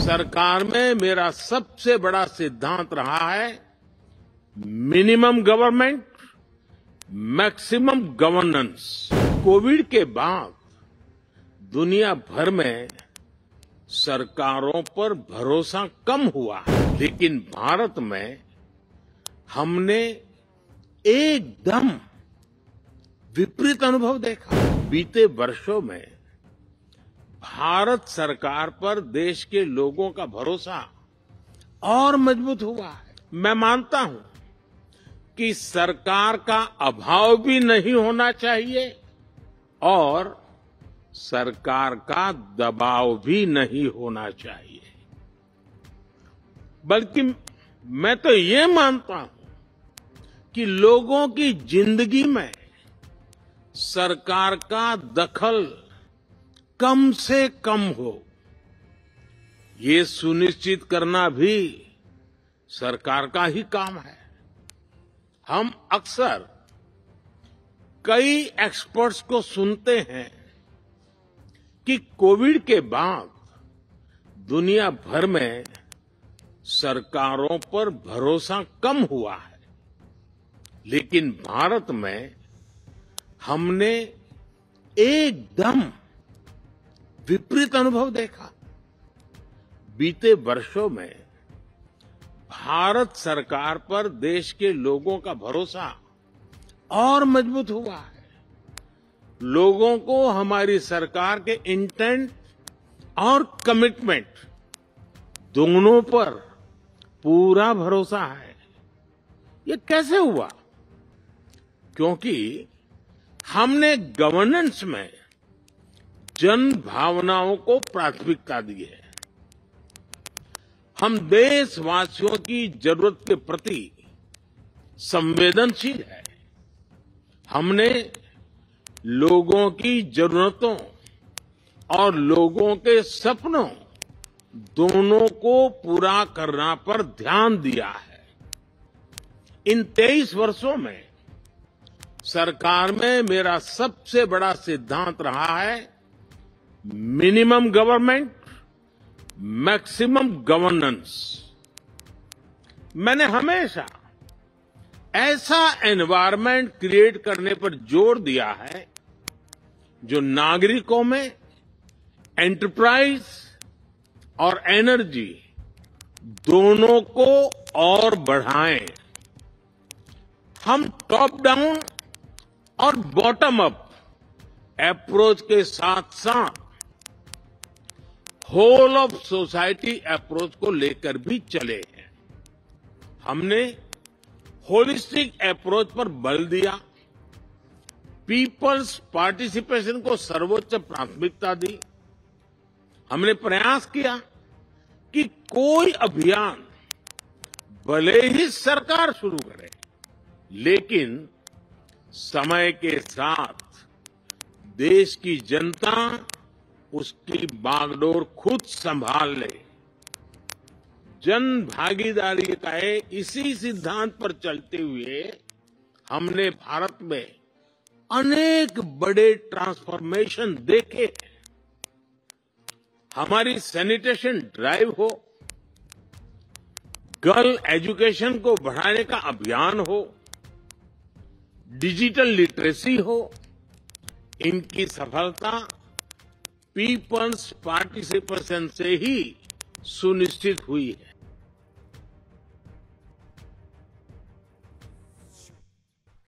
सरकार में मेरा सबसे बड़ा सिद्धांत रहा है minimum government, maximum governance. Covid के बाद दुनिया भर में सरकारों पर भरोसा कम हुआ है, लेकिन भारत में हमने एकदम विपरीत अनुभव देखा। बीते वर्षों में भारत सरकार पर देश के लोगों का भरोसा और मजबूत हुआ है। मैं मानता हूं कि सरकार का अभाव भी नहीं होना चाहिए और सरकार का दबाव भी नहीं होना चाहिए, बल्कि मैं तो ये मानता हूं कि लोगों की जिंदगी में सरकार का दखल कम से कम हो, ये सुनिश्चित करना भी सरकार का ही काम है। हम अक्सर कई एक्सपर्ट्स को सुनते हैं कि कोविड के बाद दुनिया भर में सरकारों पर भरोसा कम हुआ है, लेकिन भारत में हमने एकदम विपरीत अनुभव देखा। बीते वर्षों में भारत सरकार पर देश के लोगों का भरोसा और मजबूत हुआ है। लोगों को हमारी सरकार के इंटेंट और कमिटमेंट दोनों पर पूरा भरोसा है। ये कैसे हुआ? क्योंकि हमने गवर्नेंस में जन भावनाओं को प्राथमिकता दी है। हम देशवासियों की जरूरत के प्रति संवेदनशील है। हमने लोगों की जरूरतों और लोगों के सपनों दोनों को पूरा करना पर ध्यान दिया है। इन 23 वर्षों में सरकार में मेरा सबसे बड़ा सिद्धांत रहा है मिनिमम गवर्नमेंट, मैक्सिमम गवर्नेंस। मैंने हमेशा ऐसा एनवायरनमेंट क्रिएट करने पर जोर दिया है जो नागरिकों में एंटरप्राइज और एनर्जी दोनों को और बढ़ाएं। हम टॉप डाउन और बॉटम अप अप्रोच के साथ साथ होल ऑफ सोसाइटी अप्रोच को लेकर भी चले हैं। हमने होलिस्टिक अप्रोच पर बल दिया, पीपल्स पार्टिसिपेशन को सर्वोच्च प्राथमिकता दी। हमने प्रयास किया कि कोई अभियान भले ही सरकार शुरू करे, लेकिन समय के साथ देश की जनता उसकी बागडोर खुद संभाल ले। जन भागीदारी का इसी सिद्धांत पर चलते हुए हमने भारत में अनेक बड़े ट्रांसफॉर्मेशन देखे हैं। हमारी सैनिटेशन ड्राइव हो, गर्ल एजुकेशन को बढ़ाने का अभियान हो, डिजिटल लिटरेसी हो, इनकी सफलता पीपल्स पार्टिसिपेशन से ही सुनिश्चित हुई है।